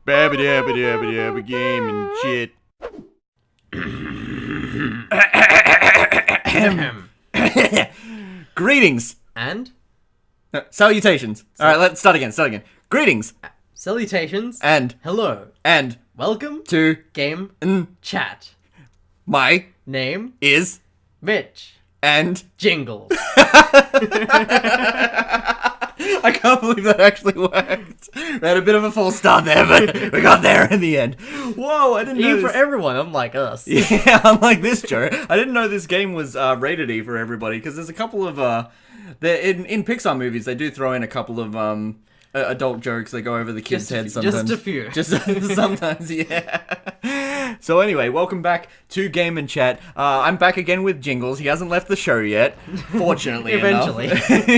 Babba dabba dabba dabba game and shit. Greetings. And Salutations. Alright, let's start again. Greetings. salutations. And Hello. Welcome to Game Chat. my Name is Mitch. and Jingles. I can't believe that actually worked. We had a bit of a false start there, but we got there in the end. Whoa, I didn't know E for this. everyone, unlike us. Yeah, unlike this, Joe. I didn't know this game was rated E for everybody, because there's a couple of in Pixar movies they do throw in a couple of adult jokes that go over the kids' heads sometimes. Just a few. Just sometimes, yeah. So anyway, welcome back to Game and Chat. I'm back again with Jingles. He hasn't left the show yet, fortunately. Eventually.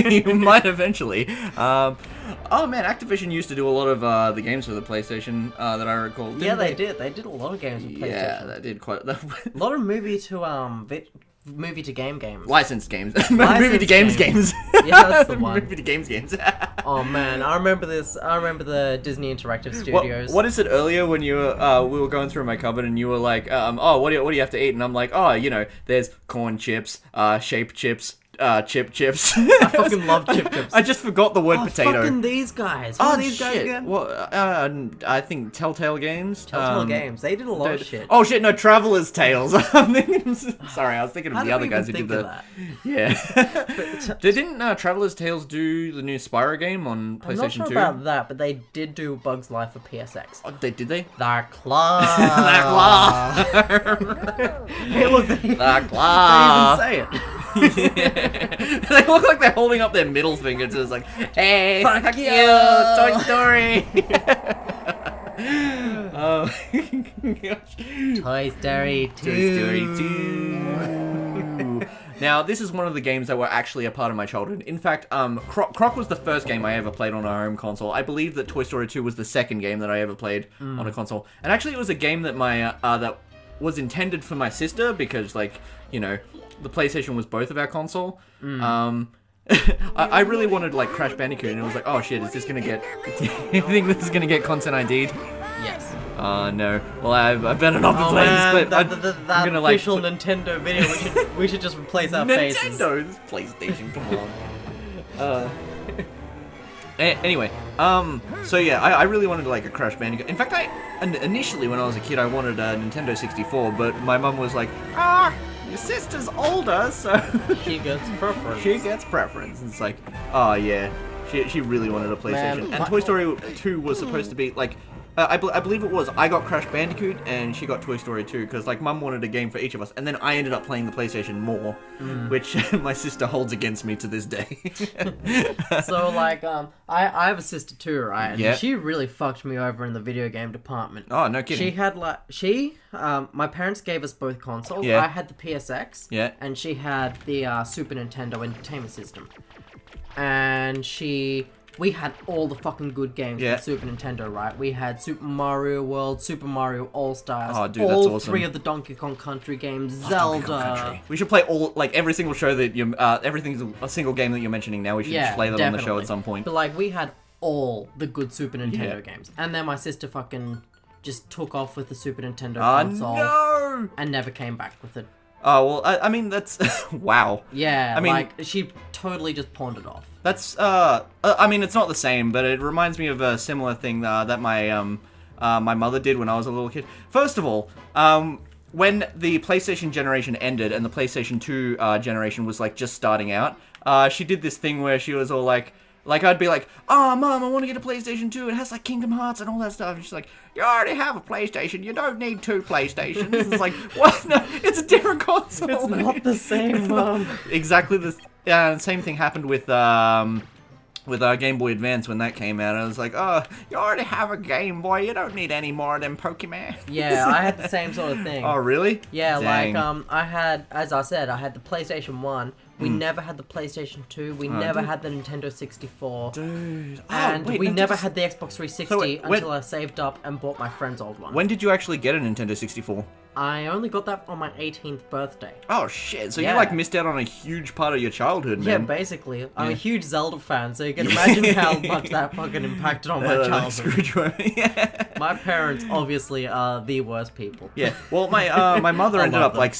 He might eventually. Oh man, Activision used to do a lot of the games for the PlayStation that I recall. Yeah, they did. They did a lot of games with PlayStation. Yeah, they did quite. A lot of movie to game games. Licensed games. Movie to games. Yeah, that's the one. Movie to games. Oh man, I remember this. I remember the Disney Interactive Studios. What is it earlier when you were, we were going through my cupboard and you were like, oh, what do you have to eat? And I'm like, oh, there's corn chips, shape chips, chip chips. I fucking love chip chips. I just forgot the word Oh, potato. fucking these guys. Who are these guys shit. again? Well, I think Telltale Games. Telltale Games. They did a lot of shit. Oh shit, no, Traveler's Tales. I'm thinking, sorry, I was thinking of I the didn't other guys who even did think of that. Yeah. Didn't Traveler's Tales do the new Spyro game on PlayStation 2? I'm not sure about that, but they did do Bug's Life for PSX. Oh, did they? The Claw. Hey, look, they even The Claw. say it. They look like they're holding up their middle finger to us like, hey, fuck you, Toy Story. Toy Story 2. Toy Story 2. Now, this is one of the games that were actually a part of my childhood. In fact, Croc was the first game I ever played on a home console. I believe that Toy Story 2 was the second game that I ever played on a console. And actually, it was a game that that was intended for my sister because, the PlayStation was both of our console. I really wanted Crash Bandicoot, and it was like, oh shit, is this gonna get? Do you think this is gonna get content ID'd? Yes. No. Well, I better not be playing this clip. That official Nintendo video. We should just replace our faces. Nintendo, this PlayStation, come on. Anyway, so yeah, I really wanted a Crash Bandicoot. In fact, initially when I was a kid, I wanted a Nintendo 64, but my mum was like, your sister's older, so she gets preference. She gets preference. It's like, oh yeah, she really wanted a PlayStation. Man, and Toy Story 2 was supposed to be I believe it was. I got Crash Bandicoot and she got Toy Story 2 because Mum wanted a game for each of us, and then I ended up playing the PlayStation more, which my sister holds against me to this day. So I have a sister too, right? And yeah. she really fucked me over in the video game department. Oh, no kidding. She had my parents gave us both consoles. Yeah. I had the PSX. Yeah. And she had the Super Nintendo Entertainment System. And we had all the fucking good games for Super Nintendo, right? We had Super Mario World, Super Mario All-Stars, oh, dude, that's awesome. 3 of the Donkey Kong Country games, Zelda. We should play every single show that you a single game that you're mentioning now. We should just play that on the show at some point. But we had all the good Super Nintendo games. And then my sister fucking just took off with the Super Nintendo console. No! And never came back with it. Oh, well, I mean, that's... wow. Yeah, I mean, she totally just pawned it off. That's, I mean, it's not the same, but it reminds me of a similar thing that my mother did when I was a little kid. First of all, when the PlayStation generation ended and the PlayStation 2 generation was, just starting out, she did this thing where she was all I'd be like, oh, Mom, I want to get a PlayStation 2. It has, Kingdom Hearts and all that stuff. And she's like, you already have a PlayStation. You don't need 2 PlayStations. It's like, what? No, it's a different console. It's not the same, Mom. Exactly the same thing happened with our Game Boy Advance when that came out. I was like, oh, you already have a Game Boy. You don't need any more of them Pokemon. Yeah, I had the same sort of thing. Oh, really? Yeah, Dang. I had, as I said, I had the PlayStation 1. We never had the PlayStation 2. We never had the Nintendo 64. Dude. And wait, we never had the Xbox 360 So wait, until I saved up and bought my friend's old one. When did you actually get a Nintendo 64? I only got that on my 18th birthday. Oh shit! So you Yeah. like missed out on a huge part of your childhood, Yeah, man. basically. I'm a Yeah. huge Zelda fan, so you can imagine how much that fucking impacted on my childhood. Scrooge McDuck. Yeah. My parents obviously are the worst people. Yeah. Well, my mother I ended love up like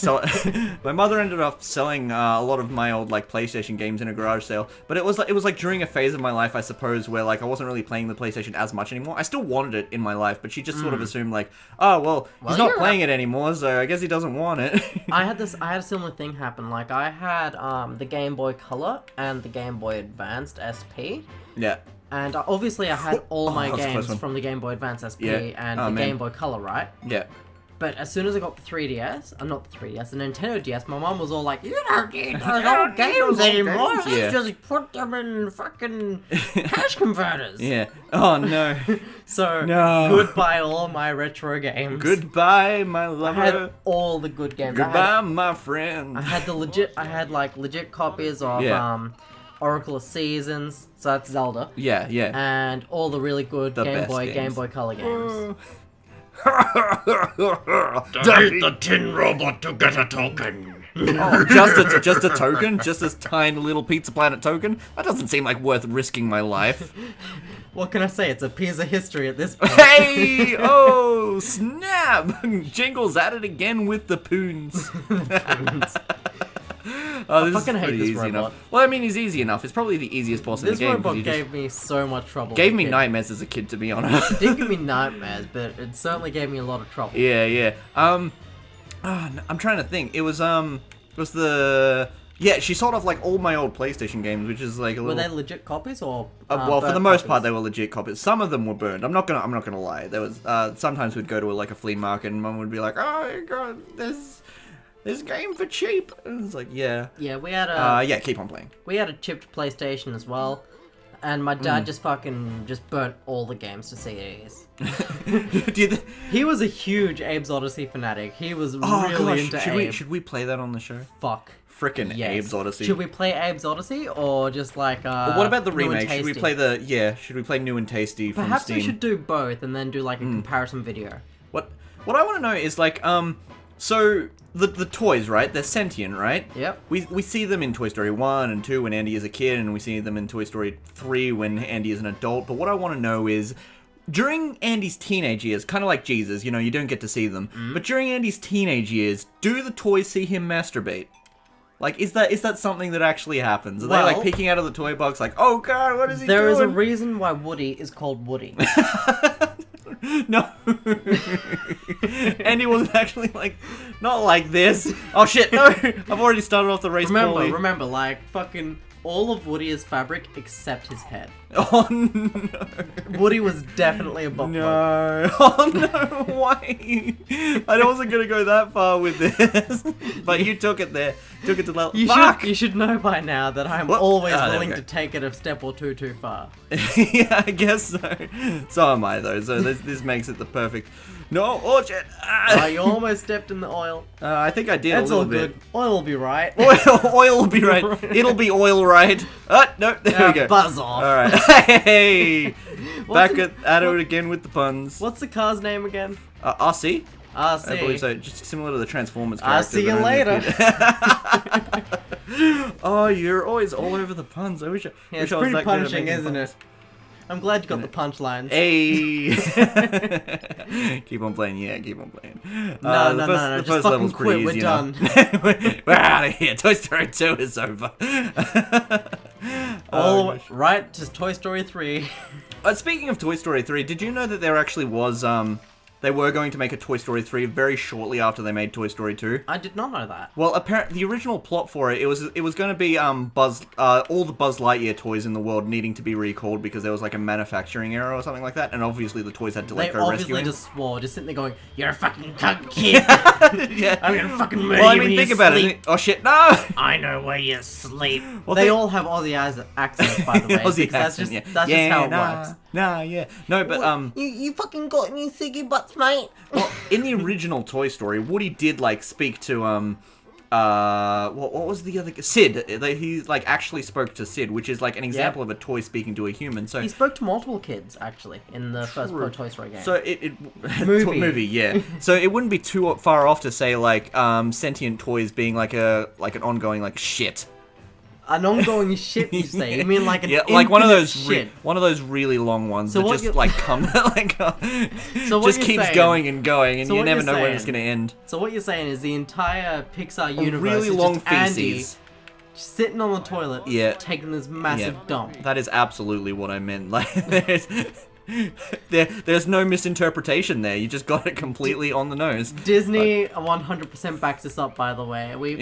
my mother ended up selling a lot of my old like PlayStation games in a garage sale. But it was like during a phase of my life, I suppose, where like I wasn't really playing the PlayStation as much anymore. I still wanted it in my life, but she just sort of assumed like, oh well, he's not you're playing it anymore, so I guess he doesn't want it. I had a similar thing happen. Like I had the Game Boy Color and the Game Boy Advanced SP. Yeah. And obviously I had all my that was a close games one. from the Game Boy Advance SP Yeah. and Oh, the man. Game Boy Color, right? Yeah. But as soon as I got the 3DS, not the 3DS, the Nintendo DS, my mom was all like, "You don't need those old games anymore. games." Yeah. Just put them in fucking cash converters." Yeah. Oh no. So No. goodbye all my retro games. Goodbye, my I lover. had all the good games. Goodbye, my friend. I had legit copies of Yeah. Oracle of Seasons, so that's Zelda, Yeah. Yeah. and all the really good The Game best Boy, games. Game Boy Color games. Defeat the tin robot to get a token. Oh, just a token? Just a tiny little Pizza Planet token? That doesn't seem like worth risking my life. What can I say? It's a piece of history at this point. Hey! Oh, snap! Jingle's at it again with the poons. Oh, this fucking is hate pretty this easy robot. enough. Well, I mean, he's easy enough. It's probably the easiest boss in This the game. 'cause robot you just gave me so much trouble. gave as a me kid. nightmares as a kid, to be honest. It didn't give me nightmares, but it certainly gave me a lot of trouble. Yeah, yeah. I'm trying to think. It was the yeah. She sold off like all my old PlayStation games, which is like a Were little. they legit copies or? Well, for the burnt most part, copies? they were legit copies. Some of them were burned. I'm not gonna lie. There was sometimes we'd go to like a flea market, and Mum would be like, "Oh my god, this game for cheap." And it's like, yeah, Yeah, we had a yeah. Keep on playing. we had a chipped PlayStation as well, and my Hmm. dad just burnt all the games to CDs. Do you th- He was a huge Abe's Odyssey fanatic. He was oh really gosh, into Abe. should we play that on the show? Fuck. Frickin' Yes. Abe's Odyssey. Should we play Abe's Odyssey or just like But what about the New and remake? Should we Tasty? play Should we play New and Tasty from Perhaps Steam? we should do both and then do like a Hmm. comparison video. What I want to know is like so the toys, right? They're sentient, right? Yep. We see them in Toy Story 1 and 2 when Andy is a kid, and we see them in Toy Story 3 when Andy is an adult. But what I want to know is during Andy's teenage years, kind of like Jesus, you know, you don't get to see them. But during Andy's teenage years, do the toys see him masturbate? Like, is that something that actually happens? Are they like Well- peeking out of the toy box like, oh god, what is he There is a doing? reason why Woody is called Woody. No. Andy wasn't actually like, not like this. Oh shit, no! I've already started off the race poorly. Remember, like fucking all of Woody is fabric except his head. Oh no. Woody was definitely a butt plug. No. Oh no, why? I wasn't gonna go that far with this. But you took it there. Took it to level. Fuck! You should know by now that I'm What? always Ah, there we willing go. to take it a step or two too far. Yeah, I guess so. So am I though, so this makes it the perfect. No, oh shit! Ah. You almost stepped in the oil. I think I did That's a little all bit. good. Oil will be right. Oil will be right. It'll be oil right. No, there we go. Buzz off. All right. Hey, back the- at it again with the puns. What's the car's name again? RC? RC. I believe so. Just similar to the Transformers I'll character. see you that only later. appeared- Oh, you're always all over the puns. I wish I. Yeah, wish it's I was pretty that good at punching, making isn't puns. it? I'm glad you got the punchlines. Hey. Keep on playing. Yeah, keep on playing. No, the no, no, the just first fucking level's pretty quit, we're easy done. enough. We're out of here. Toy Story 2 is over. All gosh. right to Toy Story 3. Speaking of Toy Story 3, did you know that there actually was, they were going to make a Toy Story 3 very shortly after they made Toy Story 2? I did not know that. Well, apparently, the original plot for it was going to be all the Buzz Lightyear toys in the world needing to be recalled because there was like a manufacturing error or something like that, and obviously the toys had to They like go obviously rescuing. just swore, just sitting there going, "You're a fucking cunt kid. Yeah. I'm gonna fucking murder Well, I you mean, when think you about sleep." it. Oh shit, no! I know where you sleep. Well, They all have Aussie accents, by the way. Aussie because accent, yeah. That's just how it nah, works. Nah, yeah. No, but You fucking got any ciggy butts, mate? well, in the original Toy Story, Woody did like speak to what was the other Sid? He like actually spoke to Sid, which is like an example of a toy speaking to a human. So He spoke to multiple kids actually in the first Pro Toy Story game. So it Movie. yeah. So it wouldn't be too far off to say like sentient toys being like an ongoing like shit. An ongoing shit, you say? You mean like an like one of infinite those shit? one of those really long ones So that what just you- like come like So what just you're keeps saying- going and going, and so you what never you're know when it's saying- gonna end. So what you're saying is the entire Pixar A universe really is long just Andy feces. sitting on the toilet, Yeah. taking this massive Yeah. dump. That is absolutely what I meant. Like there's no misinterpretation there. You just got it completely on the nose. Disney 100% backs this up, by the way. We've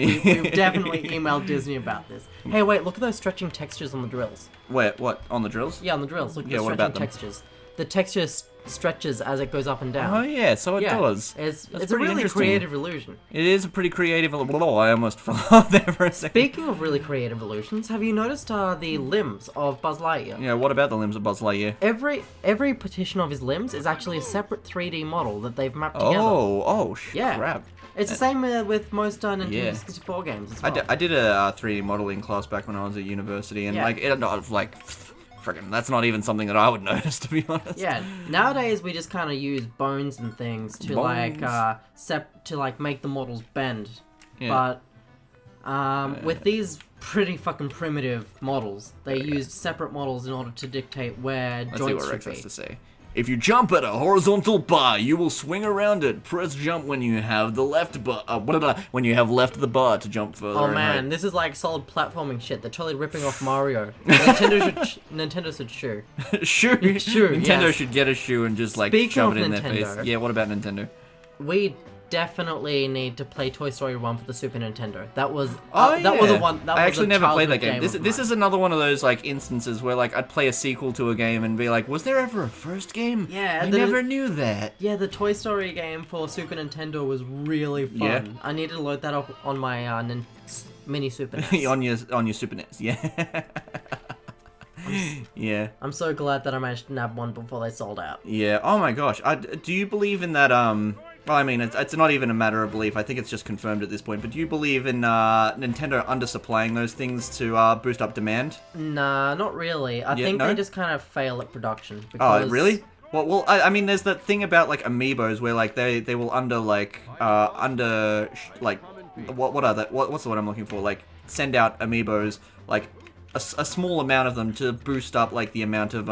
definitely emailed Disney about this. Hey, wait, look at those stretching textures on the drills. Wait, what? On the drills? Yeah, on the drills. Look at Yeah, the what stretching about them? textures. The texture stretches as it goes up and down. Oh yeah, so it yeah, does. It's That's a pretty really interesting. creative illusion. It is a pretty creative. Oh, I almost fell off there for a second. Speaking of really creative illusions, have you noticed the limbs of Buzz Lightyear? Yeah, what about the limbs of Buzz Lightyear? Every partition of his limbs is actually a separate 3D model that they've mapped together. Yeah. Crap. It's the same with most Nintendo Yeah. 64 games as I well. did a 3D modeling class back when I was at university, and Yeah. like it was like, friggin', that's not even something that I would notice, to be honest. Yeah, nowadays we just kind of use bones and things to like make the models bend. Yeah. But with these pretty fucking primitive models, they used separate models in order to dictate where Let's see joints what should Rex be. has to say. If you jump at a horizontal bar, you will swing around it. Press jump when you have the left bar. When you have left the bar to jump further. Oh and man, right. this is like solid platforming shit. They're totally ripping off Mario. Nintendo should shoo. Shoe. Shoe, Nintendo yes. should get a shoe and just like Speaking shove of it in their Nintendo- face. Yeah, what about Nintendo? We definitely need to play Toy Story 1 for the Super Nintendo. That was Oh that yeah. was a one. That I was actually a never played that childhood game. This of this mine. is another one of those like instances where like I'd play a sequel to a game and be like, was there ever a first game? Yeah, I the- never knew that. Yeah, the Toy Story game for Super Nintendo was really fun. Yeah. I need to load that up on my mini Super NES. on your Super NES, yeah. Yeah. I'm so glad that I managed to nab one before they sold out. Yeah. Oh my gosh. Do you believe in that? Well, I mean, it's not even a matter of belief. I think it's just confirmed at this point. But do you believe in Nintendo undersupplying those things to boost up demand? Nah, not really. I Yeah, think no? they just kind of fail at production. Oh, Because really? Well, I mean, there's that thing about like amiibos where like they will what are that? What's the word I'm looking for? Like send out amiibos like a small amount of them to boost up like the amount of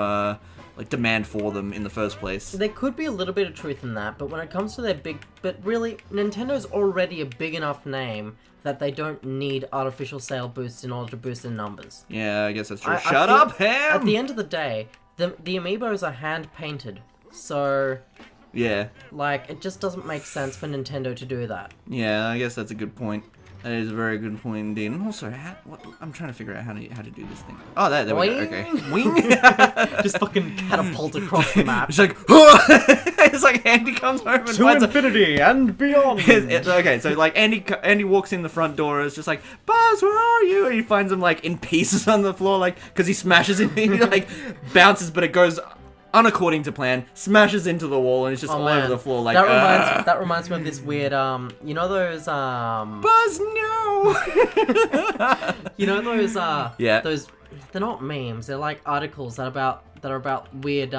like demand for them in the first place. There could be a little bit of truth in that, but when it comes to their big... But really, Nintendo's already a big enough name that they don't need artificial sale boosts in order to boost their numbers. Yeah, I guess that's true. I Shut feel- up, Ham! At the end of the day, the amiibos are hand-painted, so... Yeah, Like, it just doesn't make sense for Nintendo to do that. yeah, I guess that's a good point. That is a very good point indeed. And also, I'm trying to figure out how to do this thing. Oh, there we go. Okay, wing. Just fucking catapult across the map. It's like, it's like Andy comes home and To finds a. infinity and beyond! Okay, so like Andy walks in the front door. It's just like, Buzz, where are you? And he finds him like in pieces on the floor, like because he smashes it. He like bounces, but it goes unaccording to plan. Smashes into the wall and it's just all over the floor. Like that reminds me of this weird you know those Buzz, no. you know those Yeah. those they're not memes, they're like articles that are about weird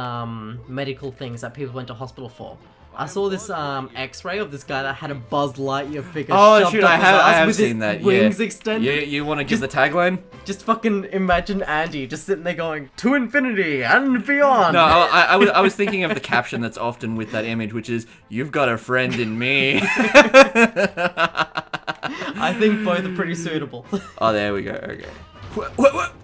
medical things that people went to hospital for. I saw this X-ray of this guy that had a Buzz Lightyear figure. Oh shoved shoot, up I his have ass with seen his that. Wings Yeah. extended. You want to give the tagline? Just fucking imagine Andy just sitting there going to infinity and beyond. No, I was thinking of the caption that's often with that image, which is "You've got a friend in me." I think both are pretty suitable. Oh, there we go. Okay.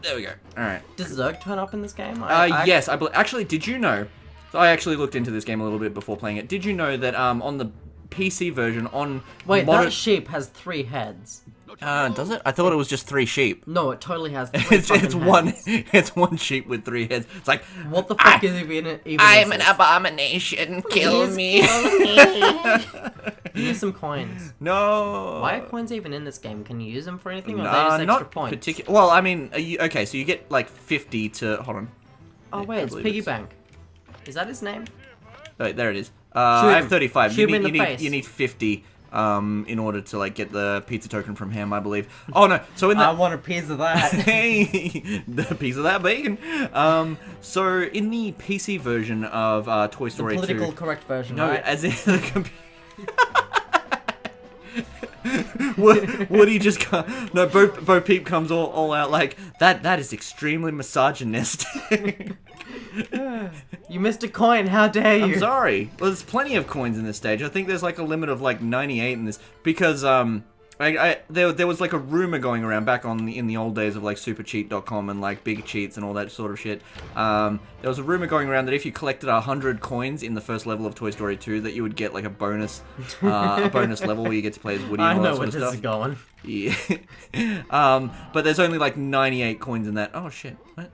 There we go. All right. Does Zerg turn up in this game? Yes, actually, did you know? So I actually looked into this game a little bit before playing it. Did you know that on the PC version on Wait, modern... that sheep has 3 heads. does it? I thought it was just 3 sheep. No, it totally has 3 It's fucking one. heads. It's one sheep with 3 heads. It's like What the fuck is even I'm an this? abomination. Kill Please me. Use some coins. No. Why are coins even in this game? Can you use them for anything, or are they just extra not points? particular. Well, I mean, okay, so you get like 50 to. Hold on. Oh wait, it's believe Piggy it's- Bank. Is that his name? Oh, there it is. Shoot I have him. 35. Shoot him in the face. You need 50 in order to like get the pizza token from him, I believe. Oh no, so in I that want a piece of that. hey, the piece of that bacon. So in the PC version of Toy The Story 2, political correct version, no, right? as in the Woody just no, Bo Peep comes all out like that is extremely misogynistic. You missed a coin, how dare you? I'm sorry. Well, there's plenty of coins in this stage. I think there's like a limit of like 98 in this because there was like a rumor going around back in the old days of like supercheat.com and like big cheats and all that sort of shit. There was a rumor going around that if you collected 100 coins in the first level of Toy Story 2 that you would get like a bonus level where you get to play as Woody and I all know that where sort this of is stuff. going. Yeah. But there's only like 98 coins in that. Oh shit. What?